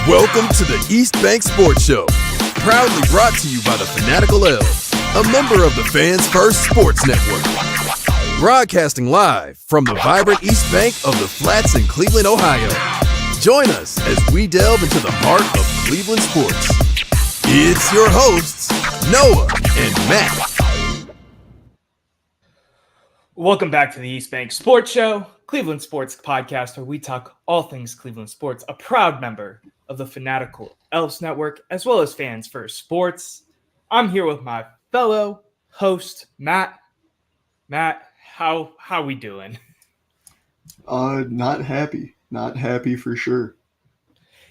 Welcome to the East Bank Sports Show, proudly brought to you by the Fanatical Elves, a member of the Fans First Sports Network. Broadcasting live from the vibrant East Bank of the Flats in Cleveland, Ohio. Join us as we delve into the heart of Cleveland sports. It's your hosts, Noah and Matt. Welcome back to the East Bank Sports Show, Cleveland sports podcast where we talk all things Cleveland sports, a proud member of the Fanatical Elves Network, as well as Fans First Sports. I'm here with my fellow host, Matt. Matt, how we doing? Not happy. Not happy for sure.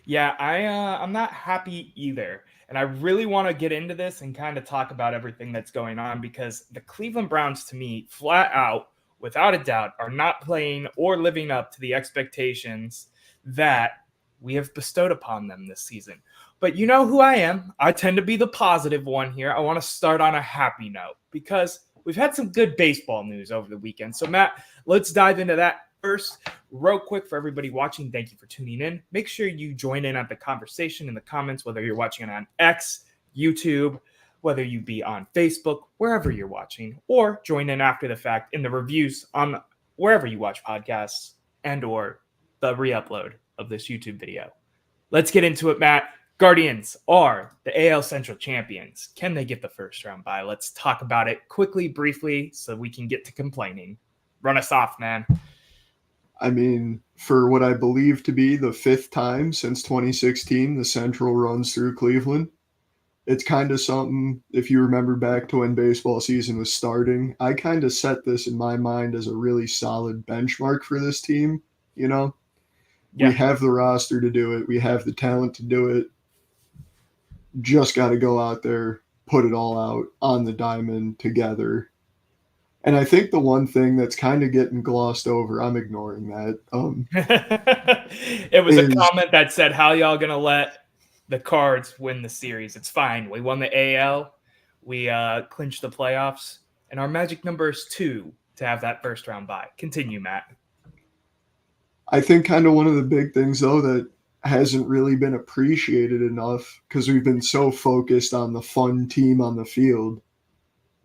Yeah, I'm not happy either. And I really want to get into this and kind of talk about everything that's going on because the Cleveland Browns, to me, flat out, without a doubt, are not playing or living up to the expectations that we have bestowed upon them this season. But you know who I am. I tend to be the positive one here. I want to start on a happy note because we've had some good baseball news over the weekend. So, Matt, let's dive into that first. Real quick for everybody watching, thank you for tuning in. Make sure you join in at the conversation in the comments, whether you're watching it on X, YouTube, whether you be on Facebook, wherever you're watching, or join in after the fact in the reviews on wherever you watch podcasts and or the re-upload of this YouTube video. Let's get into it, Matt. Guardians are the AL Central champions. Can they get the first round bye? Let's talk about it quickly, briefly, so we can get to complaining. Run us off, man. I mean, for what I believe to be the fifth time since 2016, the Central runs through Cleveland. It's kind of something, if you remember back to when baseball season was starting, I kind of set this in my mind as a really solid benchmark for this team, you know? Yeah. We have the roster to do it. We have the talent to do it. Just got to go out there, put it all out on the diamond together. And I think the one thing that's kind of getting glossed over, I'm ignoring that. It was a comment that said, how y'all going to let the Cards win the series? It's fine. We won the AL. We clinched the playoffs. And our magic number is 2 to have that first round bye. Continue, Matt. I think kind of one of the big things, though, that hasn't really been appreciated enough because we've been so focused on the fun team on the field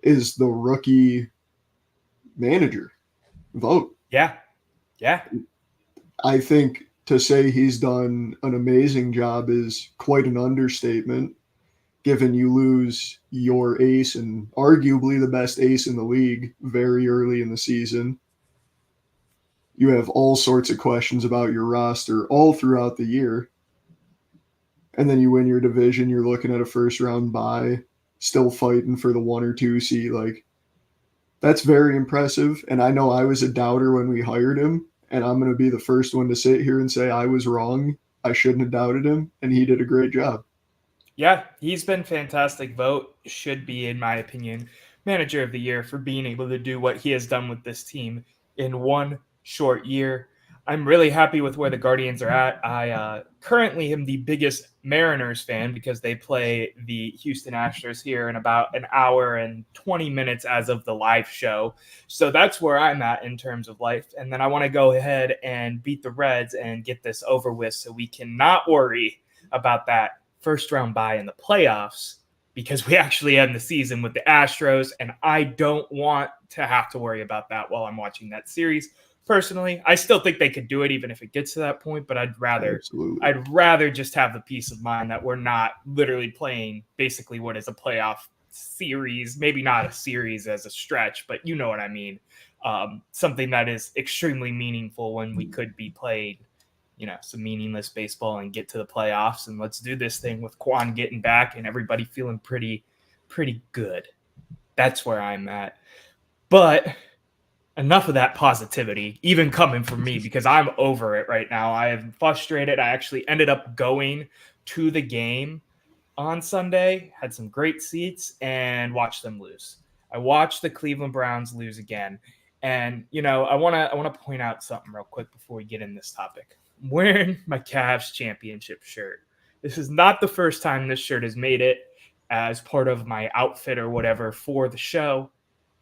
is the rookie manager vote. Yeah. I think to say he's done an amazing job is quite an understatement, given you lose your ace and arguably the best ace in the league very early in the season. You have all sorts of questions about your roster all throughout the year. And then you win your division, you're looking at a first round bye, still fighting for the 1 or 2 seed. Like, that's very impressive. And I know I was a doubter when we hired him, and I'm going to be the first one to sit here and say I was wrong. I shouldn't have doubted him, and he did a great job. Yeah, he's been fantastic. Vote should be, in my opinion, manager of the year for being able to do what he has done with this team in one short year. I'm really happy with where the Guardians are at. I currently am the biggest Mariners fan because they play the Houston Astros here in about an hour and 20 minutes as of the live show. So that's where I'm at in terms of life. And then I want to go ahead and beat the Reds and get this over with so we cannot worry about that first round bye in the playoffs because we actually end the season with the Astros. And I don't want to have to worry about that while I'm watching that series. Personally, I still think they could do it even if it gets to that point, but I'd rather just have the peace of mind that we're not literally playing basically what is a playoff series, maybe not a series as a stretch, but you know what I mean. Something that is extremely meaningful when we could be playing, some meaningless baseball and get to the playoffs. And let's do this thing with Quan getting back and everybody feeling pretty good. That's where I'm at. But enough of that positivity, even coming from me, because I'm over it right now. I am frustrated. I actually ended up going to the game on Sunday, had some great seats, and watched them lose. I watched the Cleveland Browns lose again. And, I want to point out something real quick before we get in this topic. I'm wearing my Cavs championship shirt. This is not the first time this shirt has made it as part of my outfit or whatever for the show.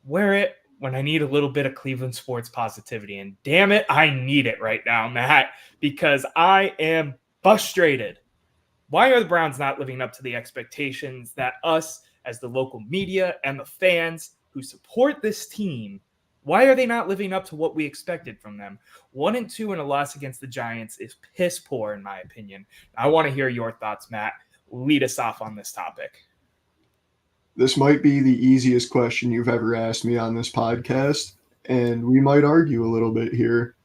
Wear it when I need a little bit of Cleveland sports positivity. And damn it, I need it right now, Matt, because I am frustrated Why are the Browns not living up to the expectations that us as the local media and the fans who support this team, why are they not living up to what we expected from them? 1-2 and a loss against the Giants is piss poor, in my opinion. I want to hear your thoughts, Matt. Lead us off on this topic. This might be the easiest question you've ever asked me on this podcast, and we might argue a little bit here.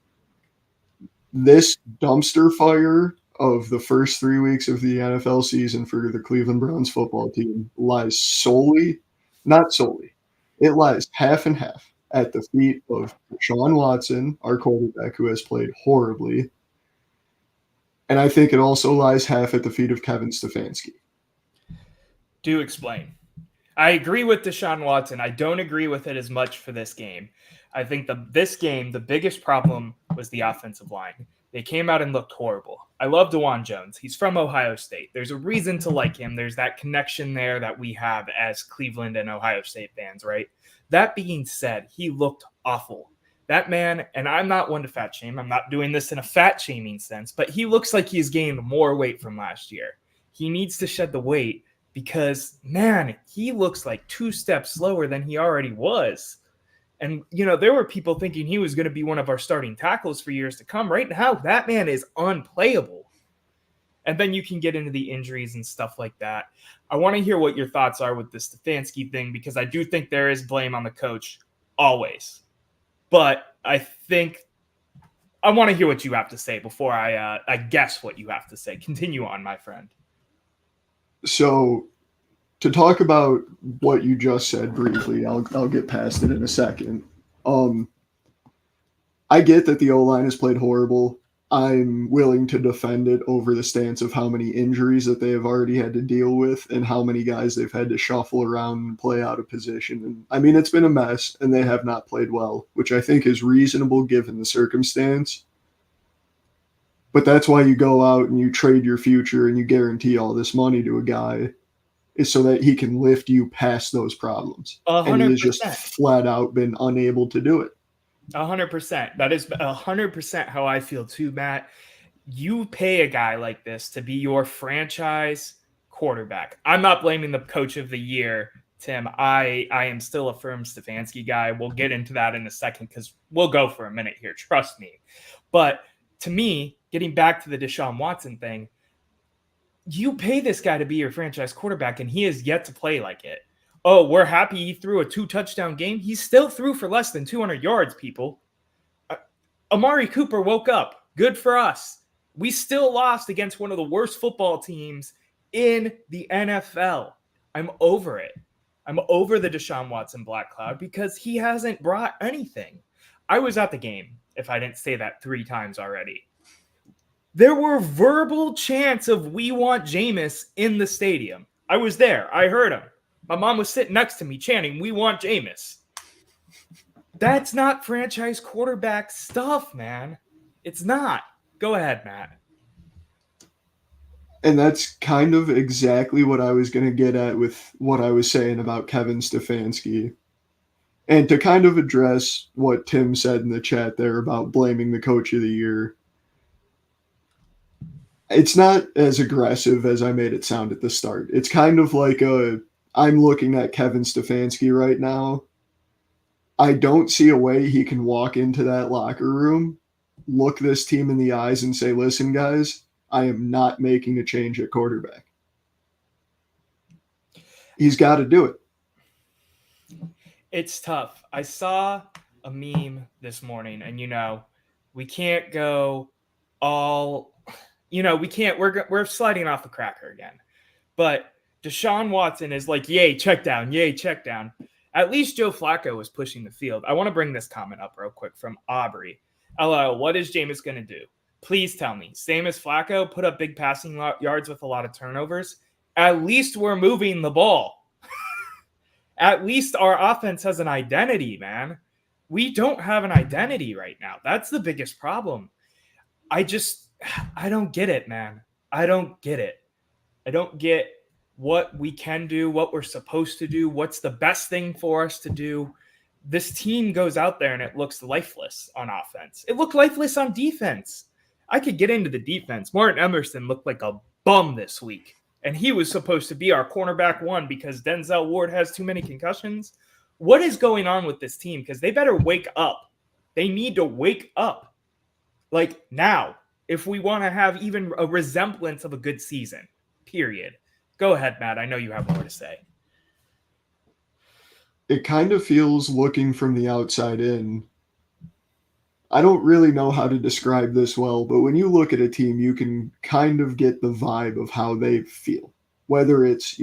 This dumpster fire of the first 3 weeks of the NFL season for the Cleveland Browns football team lies not solely, it lies half and half at the feet of Deshaun Watson, our quarterback, who has played horribly. And I think it also lies half at the feet of Kevin Stefanski. Do explain. I agree with Deshaun Watson. I don't agree with it as much for this game. I think this game, the biggest problem was the offensive line. They came out and looked horrible. I love DeJuan Jones. He's from Ohio State. There's a reason to like him. There's that connection there that we have as Cleveland and Ohio State fans, right? That being said, he looked awful. That man, and I'm not one to fat shame. I'm not doing this in a fat shaming sense, but he looks like he's gained more weight from last year. He needs to shed the weight because, man, he looks like 2 steps slower than he already was. And, there were people thinking he was going to be one of our starting tackles for years to come. Right now, that man is unplayable. And then you can get into the injuries and stuff like that. I want to hear what your thoughts are with the Stefanski thing, because I do think there is blame on the coach always. But I think I want to hear what you have to say before I guess what you have to say. Continue on, my friend. So to talk about what you just said briefly, I'll get past it in a second. I get that the O-line has played horrible. I'm willing to defend it over the stance of how many injuries that they have already had to deal with and how many guys they've had to shuffle around and play out of position. And I mean, it's been a mess, and they have not played well, which I think is reasonable given the circumstance. But that's why you go out and you trade your future and you guarantee all this money to a guy, is so that he can lift you past those problems. 100%. And he has just flat out been unable to do it. 100%. That is 100% how I feel too, Matt. You pay a guy like this to be your franchise quarterback. I'm not blaming the coach of the year, Tim. I am still a firm Stefanski guy. We'll get into that in a second because we'll go for a minute here. Trust me. But to me, getting back to the Deshaun Watson thing, you pay this guy to be your franchise quarterback, and he has yet to play like it. Oh, we're happy he threw a 2-touchdown game. He still threw for less than 200 yards, people. Amari Cooper woke up. Good for us. We still lost against one of the worst football teams in the NFL. I'm over it. I'm over the Deshaun Watson black cloud because he hasn't brought anything. I was at the game, if I didn't say that 3 times already. There were verbal chants of "We want Jameis" in the stadium. I was there. I heard him. My mom was sitting next to me chanting, "We want Jameis." That's not franchise quarterback stuff, man. It's not. Go ahead, Matt. And that's kind of exactly what I was going to get at with what I was saying about Kevin Stefanski. And to kind of address what Tim said in the chat there about blaming the coach of the year, it's not as aggressive as I made it sound at the start. It's kind of like I'm looking at Kevin Stefanski right now. I don't see a way he can walk into that locker room, look this team in the eyes and say, "Listen, guys, I am not making a change at quarterback." He's got to do it. It's tough. I saw a meme this morning, and we can't go all, we're sliding off the cracker again. But Deshaun Watson is like, yay, check down, yay, check down. At least Joe Flacco was pushing the field. I want to bring this comment up real quick from Aubrey. LOL, what is Jameis going to do? Please tell me. Same as Flacco, put up big passing yards with a lot of turnovers. At least we're moving the ball. At least our offense has an identity, man. We don't have an identity right now. That's the biggest problem. I don't get it, man. I don't get it. I don't get what we can do, what we're supposed to do, what's the best thing for us to do. This team goes out there and it looks lifeless on offense. It looked lifeless on defense. I could get into the defense. Martin Emerson looked like a bum this week. And he was supposed to be our cornerback one because Denzel Ward has too many concussions. What is going on with this team? Because they better wake up. They need to wake up. Like now, if we want to have even a resemblance of a good season, period. Go ahead, Matt. I know you have more to say. It kind of feels, looking from the outside in, I don't really know how to describe this well, but when you look at a team, you can kind of get the vibe of how they feel. Whether it's,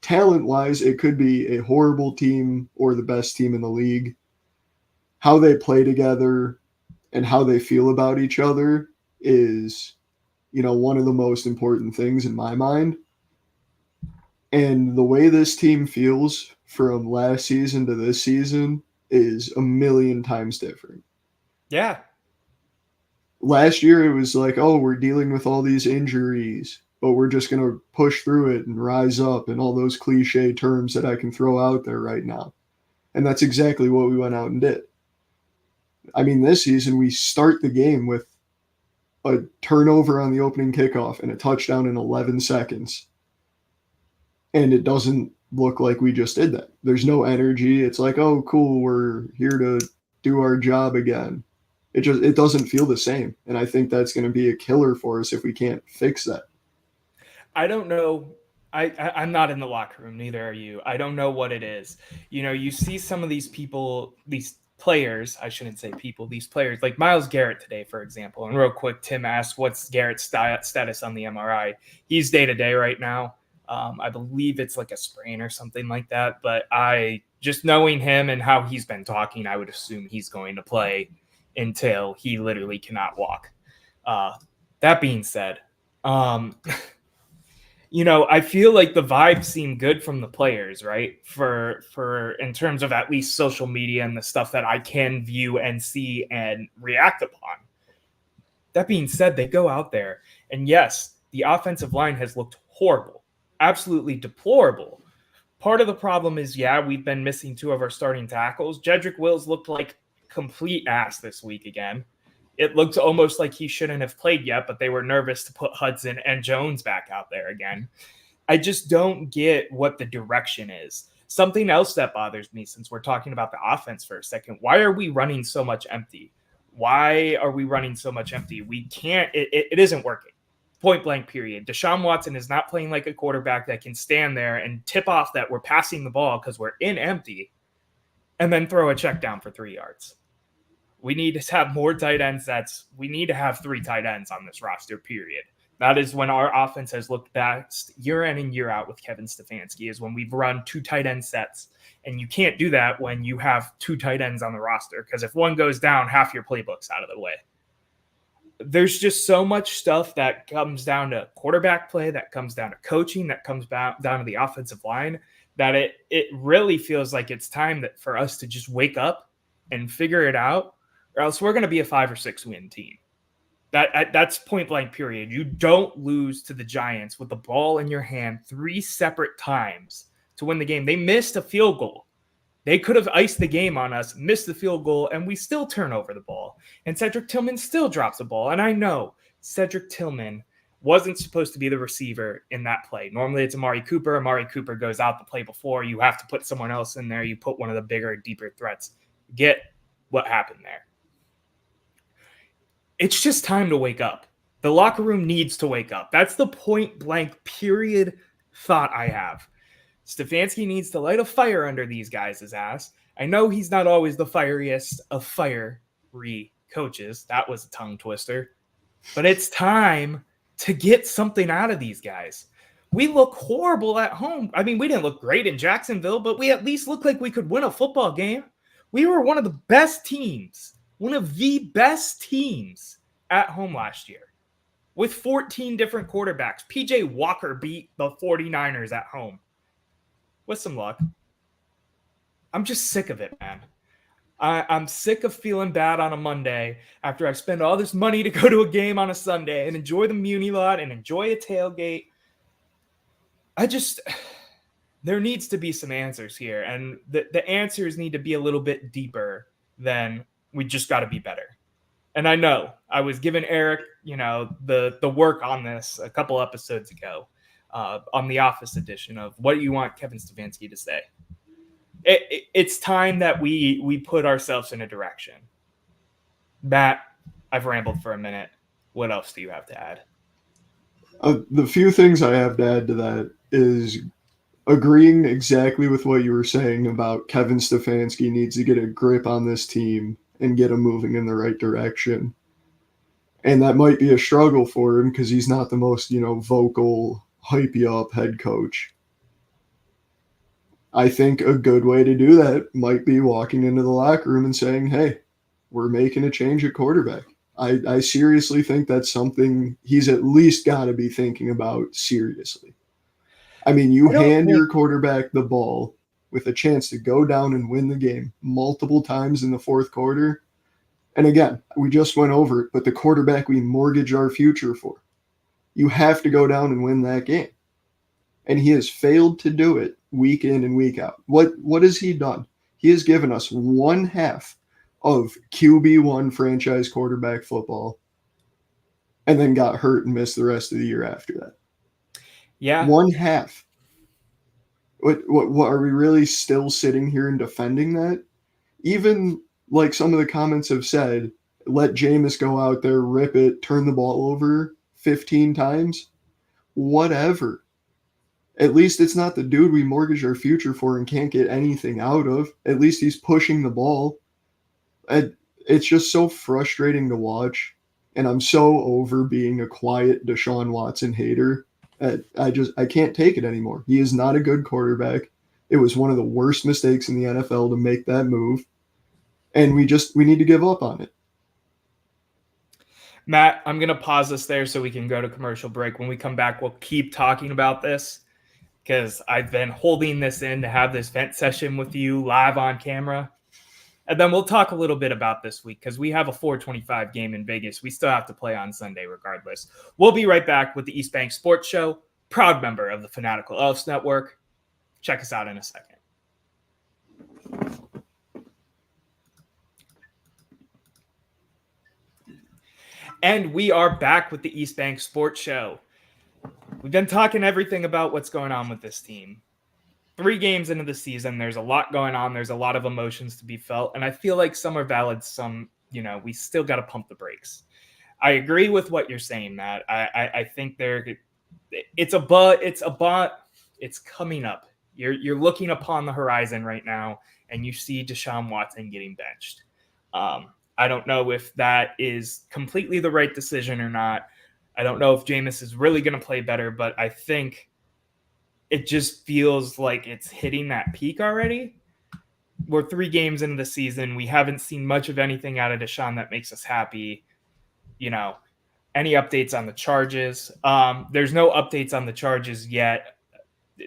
talent-wise, it could be a horrible team or the best team in the league. How they play together and how they feel about each other is, one of the most important things in my mind. And the way this team feels from last season to this season is a million times different. Yeah. Last year, it was like, oh, we're dealing with all these injuries, but we're just going to push through it and rise up, and all those cliche terms that I can throw out there right now. And that's exactly what we went out and did. I mean, this season, we start the game with a turnover on the opening kickoff and a touchdown in 11 seconds. And it doesn't look like we just did that. There's no energy. It's like, oh, cool, we're here to do our job again. It doesn't feel the same. And I think that's going to be a killer for us if we can't fix that. I don't know. I'm not in the locker room, neither are you. I don't know what it is. You see some of these people, these players, I shouldn't say people, these players, like Myles Garrett today, for example. And real quick, Tim asked, what's Garrett's status on the MRI? He's day-to-day right now. I believe it's like a sprain or something like that. But just knowing him and how he's been talking, I would assume he's going to play until he literally cannot walk. That being said, I feel like the vibes seem good from the players, right? For in terms of at least social media and the stuff that I can view and see and react upon. That being said, they go out there and yes, the offensive line has looked horrible, absolutely deplorable. Part of the problem is, we've been missing two of our starting tackles. Jedrick Wills looked like complete ass this week again. It looked almost like he shouldn't have played yet, but they were nervous to put Hudson and Jones back out there again. I just don't get what the direction is. Something else that bothers me, since we're talking about the offense for a second, why are we running so much empty? Why are we running so much empty? We can't, it isn't working. Point blank, period. Deshaun Watson is not playing like a quarterback that can stand there and tip off that we're passing the ball because we're in empty and then throw a check down for 3 yards. We need to have more tight end sets. We need to have 3 tight ends on this roster, period. That is when our offense has looked best year in and year out with Kevin Stefanski, is when we've run 2 tight end sets. And you can't do that when you have 2 tight ends on the roster, because if one goes down, half your playbook's out of the way. There's just so much stuff that comes down to quarterback play, that comes down to coaching, that comes down to the offensive line, that it really feels like it's time for us to just wake up and figure it out, or else we're going to be a 5 or 6 win team. That's point blank, period. You don't lose to the Giants with the ball in your hand 3 separate times to win the game. They missed a field goal. They could have iced the game on us, missed the field goal, and we still turn over the ball. And Cedric Tillman still drops the ball. And I know Cedric Tillman wasn't supposed to be the receiver in that play. Normally it's Amari Cooper. Amari Cooper goes out the play before. You have to put someone else in there. You put one of the bigger, deeper threats. Get what happened there. It's just time to wake up. The locker room needs to wake up. That's the point blank period thought I have. Stefanski needs to light a fire under these guys' ass. I know he's not always the fieriest of fiery coaches. That was a tongue twister. But it's time to get something out of these guys. We look horrible at home. I mean, we didn't look great in Jacksonville, but we at least looked like we could win a football game. We were one of the best teams, one of the best teams at home last year with 14 different quarterbacks. PJ Walker beat the 49ers at home. With some luck. I'm just sick of it, man. I'm sick of feeling bad on a Monday after I spend all this money to go to a game on a Sunday and enjoy the Muni lot and enjoy a tailgate. There needs to be some answers here. And the answers need to be a little bit deeper than we just got to be better. And I know I was giving Eric, the work on this a couple episodes ago on the Office edition of what do you want Kevin Stefanski to say? It's time that we put ourselves in a direction. Matt, I've rambled for a minute. What else do you have to add? The few things I have to add to that is agreeing exactly with what you were saying about Kevin Stefanski needs to get a grip on this team and get them moving in the right direction. And that might be a struggle for him because he's not the most, vocal, hype you up head coach. I think a good way to do that might be walking into the locker room and saying, hey, we're making a change at quarterback. I seriously think that's something he's at least got to be thinking about seriously. I mean, you hand your quarterback the ball with a chance to go down and win the game multiple times in the fourth quarter. And again, we just went over it, but the quarterback we mortgage our future for. You have to go down and win that game. And he has failed to do it week in and week out. What has he done? He has given us one half of QB1 franchise quarterback football and then got hurt and missed the rest of the year after that. Yeah. One half. What are we really still sitting here and defending that? Even like some of the comments have said, let Jameis go out there, rip it, turn the ball over 15 times. Whatever. At least it's not the dude we mortgage our future for and can't get anything out of. At least he's pushing the ball. It's just so frustrating to watch. And I'm so over being a quiet Deshaun Watson hater. I can't take it anymore. He is not a good quarterback. It was one of the worst mistakes in the NFL to make that move. And we need to give up on it. Matt, I'm going to pause us there so we can go to commercial break. When we come back, we'll keep talking about this because I've been holding this in to have this vent session with you live on camera. And then we'll talk a little bit about this week because we have a 425 game in Vegas. We still have to play on Sunday regardless. We'll be right back with the East Bank Sports Show, proud member of the Fanatical Elves Network. Check us out in a second. And we are back with the East Bank Sports Show. We've been talking everything about what's going on with this team. 3 games into the season, there's a lot going on. There's a lot of emotions to be felt. And I feel like some are valid. Some, we still got to pump the brakes. I agree with what you're saying, Matt. I think it's coming up. You're looking upon the horizon right now, and you see Deshaun Watson getting benched. I don't know if that is completely the right decision or not. I don't know if Jameis is really going to play better, but I think it just feels like it's hitting that peak already. We're 3 games into the season. We haven't seen much of anything out of Deshaun that makes us happy. Any updates on the charges? There's no updates on the charges yet.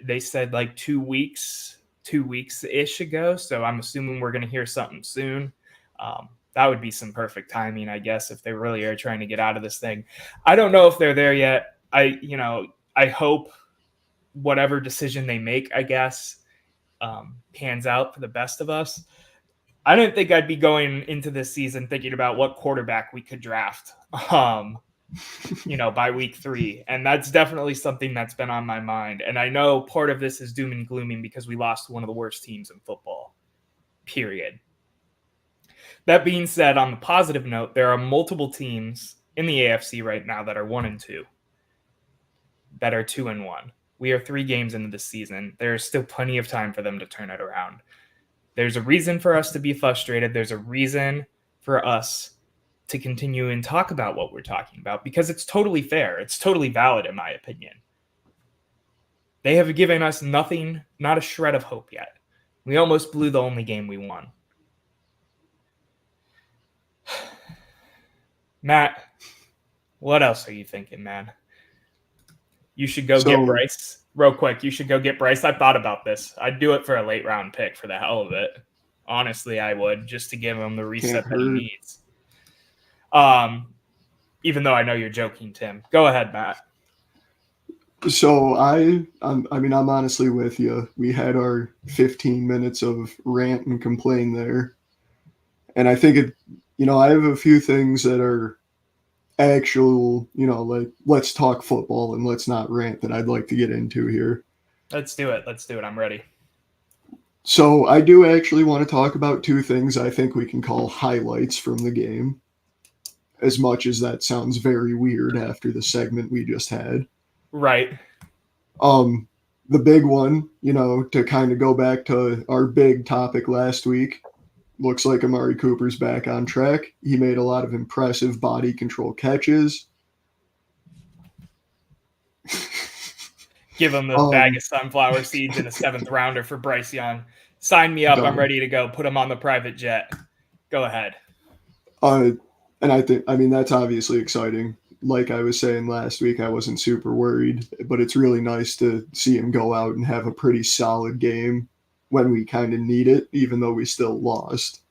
They said like 2 weeks-ish ago. So I'm assuming we're going to hear something soon. That would be some perfect timing, I guess, if they really are trying to get out of this thing. I don't know if they're there yet. I hope whatever decision they make, I guess, pans out for the best of us. I didn't think I'd be going into this season thinking about what quarterback we could draft, by week 3. And that's definitely something that's been on my mind. And I know part of this is doom and glooming because we lost one of the worst teams in football, period. That being said, on the positive note, there are multiple teams in the AFC right now that are 1-2, that are 2-1. We are 3 games into the season. There is still plenty of time for them to turn it around. There's a reason for us to be frustrated. There's a reason for us to continue and talk about what we're talking about because it's totally fair. It's totally valid, in my opinion. They have given us nothing, not a shred of hope yet. We almost blew the only game we won. Matt, what else are you thinking, man? You should go get Bryce. Real quick, you should go get Bryce. I thought about this. I'd do it for a late round pick for the hell of it. Honestly, I would, just to give him the reset that he needs. Even though I know you're joking, Tim. Go ahead, Matt. So I'm honestly with you. We had our 15 minutes of rant and complain there. And I think I have a few things that are actual, like let's talk football and let's not rant that I'd like to get into here. Let's do it. I'm ready. So I do actually want to talk about two things I think we can call highlights from the game, as much as that sounds very weird after the segment we just had. Right. The big one, to kind of go back to our big topic last week, looks like Amari Cooper's back on track. He made a lot of impressive body control catches. Give him the bag of sunflower seeds and a 7th rounder for Bryce Young. Sign me up. Done. I'm ready to go. Put him on the private jet. Go ahead. And I mean, that's obviously exciting. Like I was saying last week, I wasn't super worried, but it's really nice to see him go out and have a pretty solid game when we kind of need it, even though we still lost.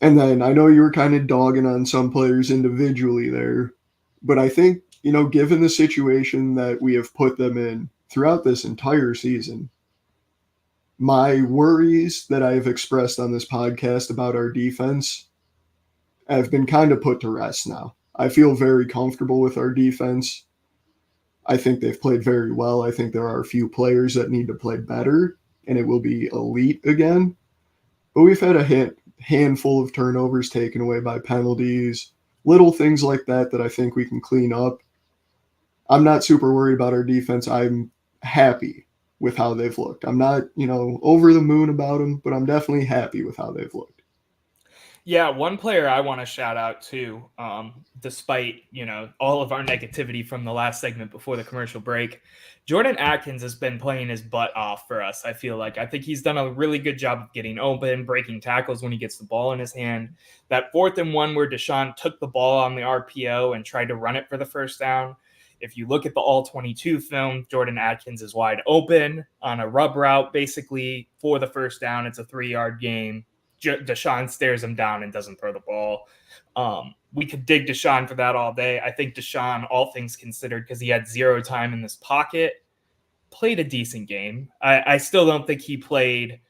And then I know you were kind of dogging on some players individually there, but I think, given the situation that we have put them in throughout this entire season, my worries that I have expressed on this podcast about our defense have been kind of put to rest now. I feel very comfortable with our defense. I think they've played very well. I think there are a few players that need to play better, and it will be elite again. But we've had a handful of turnovers taken away by penalties, little things like that I think we can clean up. I'm not super worried about our defense. I'm happy with how they've looked. I'm not, over the moon about them, but I'm definitely happy with how they've looked. Yeah, one player I want to shout out to, despite, all of our negativity from the last segment before the commercial break, Jordan Atkins has been playing his butt off for us, I feel like. I think he's done a really good job of getting open, breaking tackles when he gets the ball in his hand. That 4th and 1 where Deshaun took the ball on the RPO and tried to run it for the first down. If you look at the All-22 film, Jordan Atkins is wide open on a rub route, basically, for the first down. It's a 3-yard game. Deshaun stares him down and doesn't throw the ball. We could dig Deshaun for that all day. I think Deshaun, all things considered, because he had 0 time in this pocket, played a decent game. I still don't think he played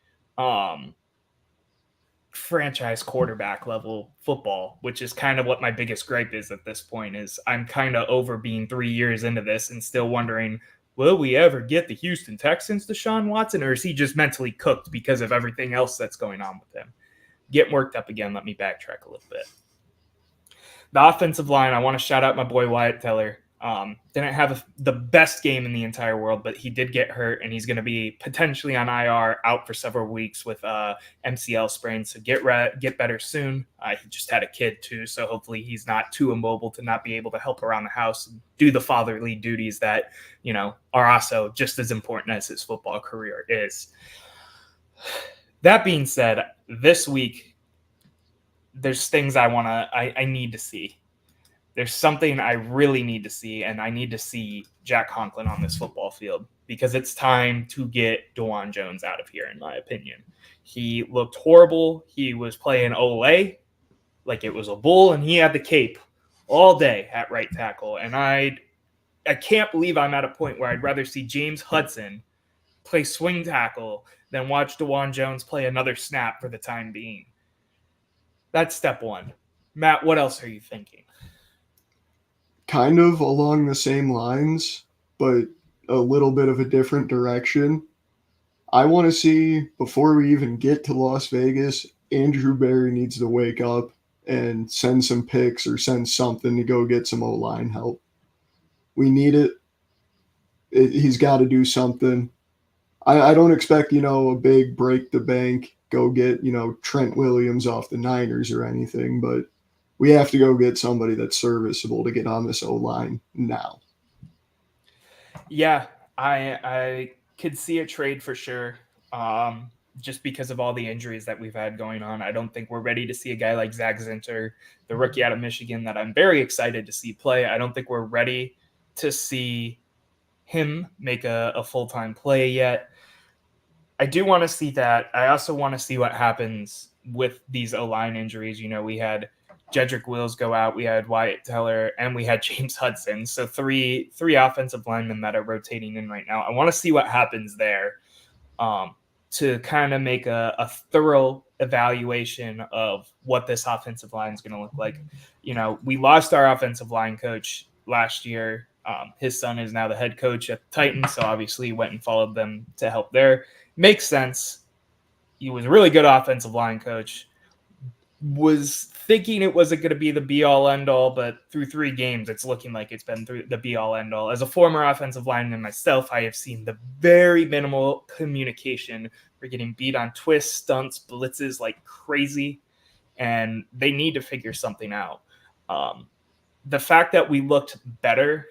franchise quarterback level football, which is kind of what my biggest gripe is at this point. Is I'm kind of over being 3 years into this and still wondering, will we ever get the Houston Texans Deshaun Watson, or is he just mentally cooked because of everything else that's going on with him? Getting worked up again. Let me backtrack a little bit. The offensive line, I want to shout out my boy Wyatt Teller. Didn't have the best game in the entire world, but he did get hurt, and he's going to be potentially on IR, out for several weeks with MCL sprain. So get better soon. He just had a kid too, so hopefully he's not too immobile to not be able to help around the house and do the fatherly duties that are also just as important as his football career is. That being said, this week there's things I need to see. There's something I really need to see, and I need to see Jack Conklin on this football field because it's time to get Dawand Jones out of here, in my opinion. He looked horrible. He was playing Ole like it was a bull, and he had the cape all day at right tackle. And I can't believe I'm at a point where I'd rather see James Hudson play swing tackle than watch Dawand Jones play another snap for the time being. That's step one. Matt, what else are you thinking? Kind of along the same lines, but a little bit of a different direction. I want to see, before we even get to Las Vegas, Andrew Berry needs to wake up and send some picks or send something to go get some O-line help. We need it. He's got to do something. I don't expect, a big break the bank, go get, Trent Williams off the Niners or anything, but we have to go get somebody that's serviceable to get on this O-line now. Yeah, I could see a trade for sure. Just because of all the injuries that we've had going on. I don't think we're ready to see a guy like Zach Zinter, the rookie out of Michigan that I'm very excited to see play. I don't think we're ready to see him make a full-time play yet. I do want to see that. I also want to see what happens with these O-line injuries. We had Jedrick Wills go out, we had Wyatt Teller, and we had James Hudson. So three offensive linemen that are rotating in right now. I want to see what happens there. to kind of make a thorough evaluation of what this offensive line is going to look like. You know, we lost our offensive line coach last year. His son is now the head coach at the Titans, so obviously he went and followed them to help there. Makes sense. He was a really good offensive line coach. Was thinking it wasn't going to be the be-all, end-all, but through 3 games, it's looking like it's been through the be-all, end-all. As a former offensive lineman myself, I have seen the very minimal communication. We're getting beat on twists, stunts, blitzes like crazy, and they need to figure something out. The fact that we looked better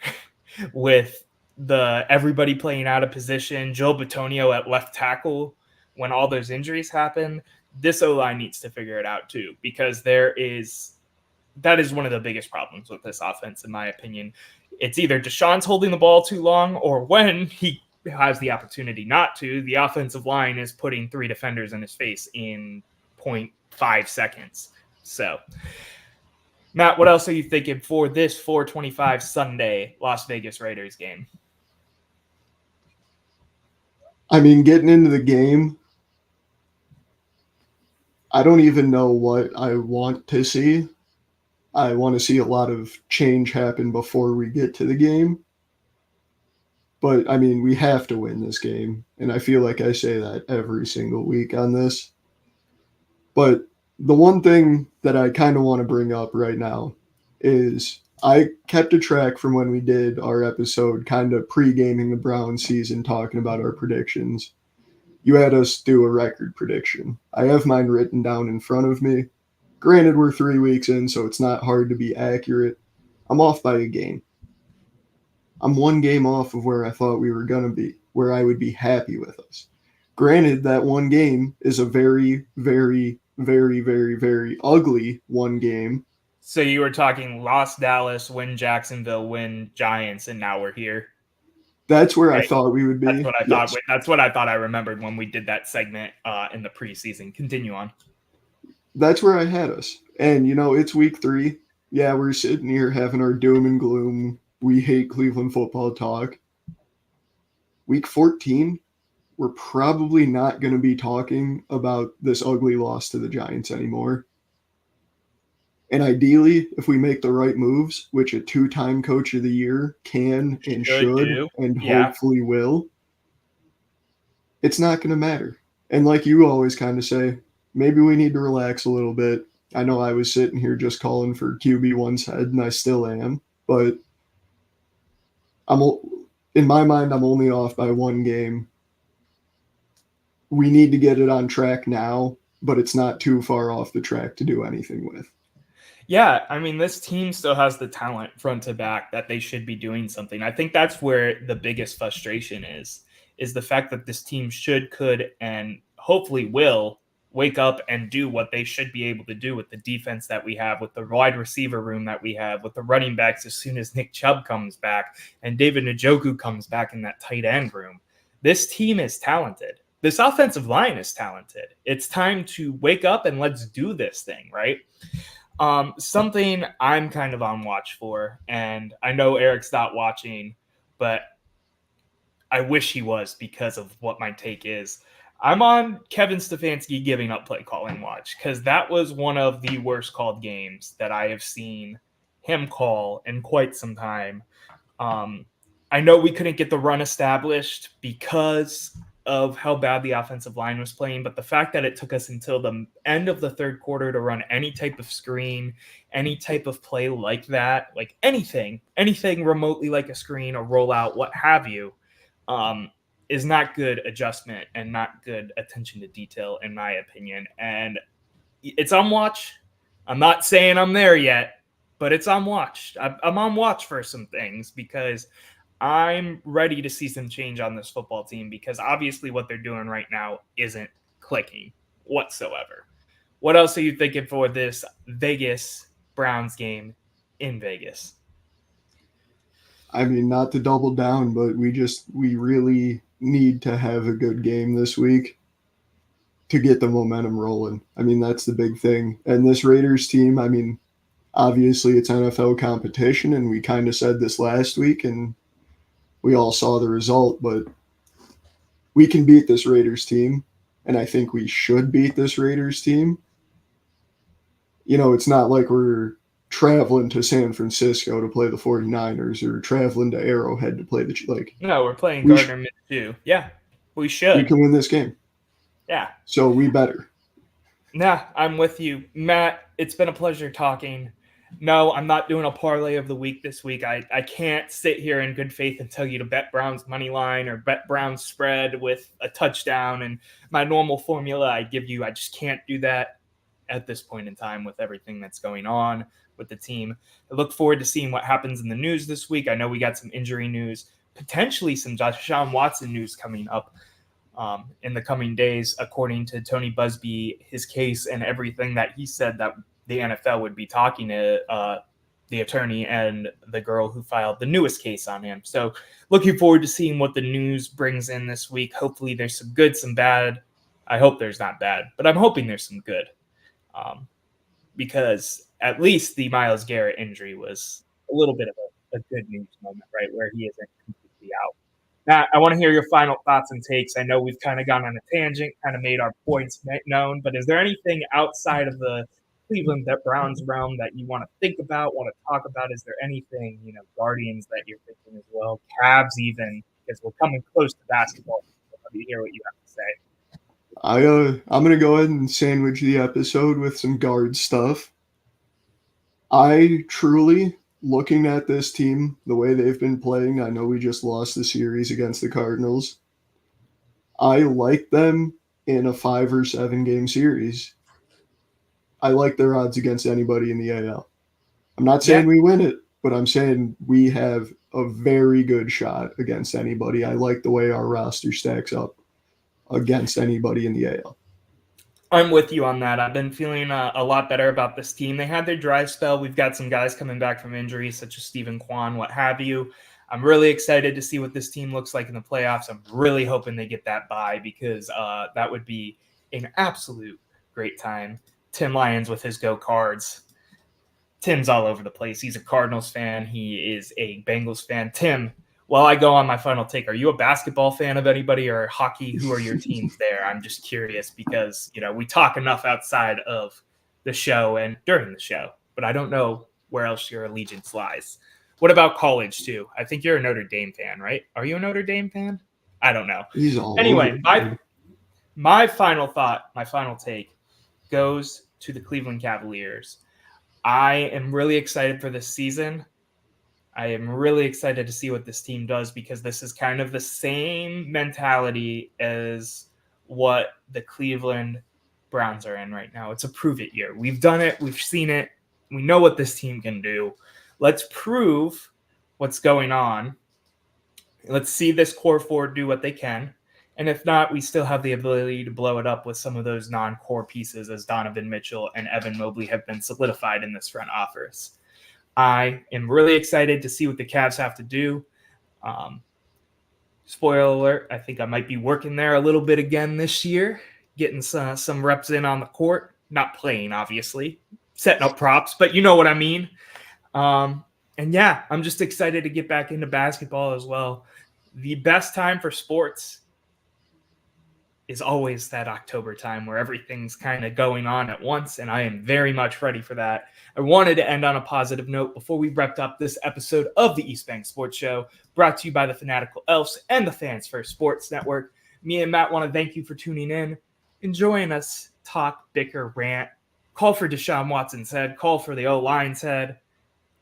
with everybody playing out of position, Joe Bitonio at left tackle when all those injuries happen, this O-line needs to figure it out too, because that is one of the biggest problems with this offense, in my opinion. It's either Deshaun's holding the ball too long, or when he has the opportunity not to, the offensive line is putting 3 defenders in his face in 0.5 seconds. So, Matt, what else are you thinking for this 4:25 Sunday Las Vegas Raiders game? I mean, getting into the game, I don't even know what I want to see. I want to see a lot of change happen before we get to the game. But, I mean, we have to win this game. And I feel like I say that every single week on this. But the one thing that I kind of want to bring up right now is I kept a track from when we did our episode kind of pre-gaming the Browns season, talking about our predictions. You had us do a record prediction. I have mine written down in front of me. Granted, we're 3 weeks in, so it's not hard to be accurate. I'm off by a game. I'm 1 game off of where I thought we were going to be, where I would be happy with us. Granted, that 1 game is a very, very, very, very, very ugly 1 game. So you were talking lost Dallas, win Jacksonville, win Giants, and now we're here. That's where I thought we would be. That's what I thought. That's what I thought I remembered when we did that segment in the preseason. Continue on. That's where I had us. And, you know, it's week 3. Yeah, we're sitting here having our doom and gloom. We hate Cleveland football talk. Week 14, we're probably not going to be talking about this ugly loss to the Giants anymore. And ideally, if we make the right moves, which a 2-time coach of the year can and should and hopefully will, it's not going to matter. And like you always kind of say, maybe we need to relax a little bit. I know I was sitting here just calling for QB1's head, and I still am. But in my mind, I'm only off by 1 game. We need to get it on track now, but it's not too far off the track to do anything with. Yeah, I mean, this team still has the talent front to back that they should be doing something. I think that's where the biggest frustration is the fact that this team could, and hopefully will wake up and do what they should be able to do with the defense that we have, with the wide receiver room that we have, with the running backs as soon as Nick Chubb comes back and David Njoku comes back in that tight end room. This team is talented. This offensive line is talented. It's time to wake up and let's do this thing, right? Something I'm kind of on watch for, and I know Eric's not watching, but I wish he was because of what my take is. I'm on Kevin Stefanski giving up play calling watch, because that was one of the worst called games that I have seen him call in quite some time. I know we couldn't get the run established because of how bad the offensive line was playing, but the fact that it took us until the end of the 3rd quarter to run any type of screen, any type of play like that, like anything remotely like a screen, a rollout, what have you, is not good adjustment and not good attention to detail, in my opinion. And it's on watch. I'm not saying I'm there yet, but it's on watch. I'm on watch for some things because I'm ready to see some change on this football team, because obviously what they're doing right now isn't clicking whatsoever. What else are you thinking for this Vegas Browns game in Vegas? I mean, not to double down, but we really need to have a good game this week to get the momentum rolling. I mean, that's the big thing. And this Raiders team, I mean, obviously it's NFL competition, and we kind of said this last week, and we all saw the result, but we can beat this Raiders team. and I think we should beat this Raiders team. You know, it's not like we're traveling to San Francisco to play the 49ers or traveling to Arrowhead to play No, we're playing we Gardner Minshew. Yeah, we we should. can win this game. Yeah. So we better. Nah, I'm with you. Matt, it's been a pleasure talking. No, I'm not doing a parlay of the week this week. I can't sit here in good faith and tell you to bet Browns money line or bet Browns spread with a touchdown and my normal formula I give you. I just can't do that at this point in time with everything that's going on with the team. I look forward to seeing what happens in the news this week. I know we got some injury news, potentially some Deshaun Watson news coming up in the coming days, according to Tony Busby, his case and everything that he said that the NFL would be talking to the attorney and the girl who filed the newest case on him. So looking forward to seeing what the news brings in this week. Hopefully there's some good, some bad. I hope there's not bad, but I'm hoping there's some good. Because at least the Myles Garrett injury was a little bit of a good news moment, right, where he isn't completely out. Matt, I want to hear your final thoughts and takes. I know we've kind of gone on a tangent, kind of made our points known, but is there anything outside of the Cleveland Browns realm that you want to think about, want to talk about? Is there anything, Guardians that you're thinking as well? Cavs even, because we're coming close to basketball. Let me hear what you have to say. I'm gonna go ahead and sandwich the episode with some guard stuff. I truly, looking at this team, the way they've been playing, I know we just lost the series against the Cardinals. I like them in a 5 or 7 game series. I like their odds against anybody in the AL. I'm not saying we win it, but I'm saying we have a very good shot against anybody. I like the way our roster stacks up against anybody in the AL. I'm with you on that. I've been feeling a lot better about this team. They had their dry spell. We've got some guys coming back from injuries, such as Stephen Kwan, what have you. I'm really excited to see what this team looks like in the playoffs. I'm really hoping they get that bye because that would be an absolute great time. Tim Lyons with his Go Cards. Tim's all over the place. He's a Cardinals fan. He is a Bengals fan. Tim, while I go on my final take, are you a basketball fan of anybody or hockey? Who are your teams there? I'm just curious because, we talk enough outside of the show and during the show, but I don't know where else your allegiance lies. What about college too? I think you're a Notre Dame fan, right? Are you a Notre Dame fan? I don't know. Anyway, my final thought, my final take goes to the Cleveland Cavaliers. I am really excited for this season. I am really excited to see what this team does because this is kind of the same mentality as what the Cleveland Browns are in right now. It's a prove it year. We've done it. We've seen it. We know what this team can do. Let's prove what's going on. Let's see this core four do what they can. And if not, we still have the ability to blow it up with some of those non-core pieces as Donovan Mitchell and Evan Mobley have been solidified in this front office. I am really excited to see what the Cavs have to do. Spoiler alert, I think I might be working there a little bit again this year, getting some reps in on the court. Not playing, obviously, setting up props, but you know what I mean. And yeah, I'm just excited to get back into basketball as well. The best time for sports is always that October time where everything's kind of going on at once, and I am very much ready for that. I wanted to end on a positive note before we wrapped up this episode of the East Bank Sports Show, brought to you by the Fanatical Elves and the Fans First Sports Network. Me and Matt want to thank you for tuning in, enjoying us talk, bicker, rant, call for Deshaun Watson's head, call for the O-line's head,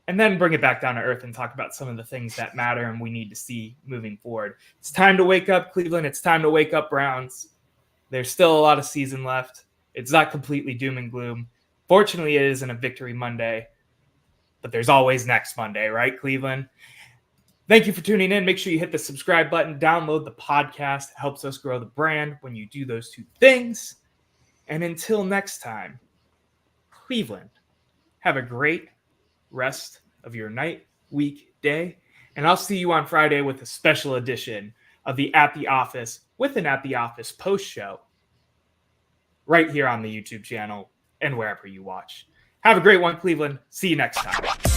and then bring it back down to earth and talk about some of the things that matter and we need to see moving forward. It's time to wake up, Cleveland. It's time to wake up, Browns. There's still a lot of season left. It's not completely doom and gloom. Fortunately, it isn't a victory Monday, but there's always next Monday, right, Cleveland? Thank you for tuning in. Make sure you hit the subscribe button, download the podcast. It helps us grow the brand when you do those two things. And until next time, Cleveland, have a great rest of your night, week, day, and I'll see you on Friday with a special edition of the At the Office with an At the Office post show right here on the YouTube channel and wherever you watch. Have a great one, Cleveland. See you next time.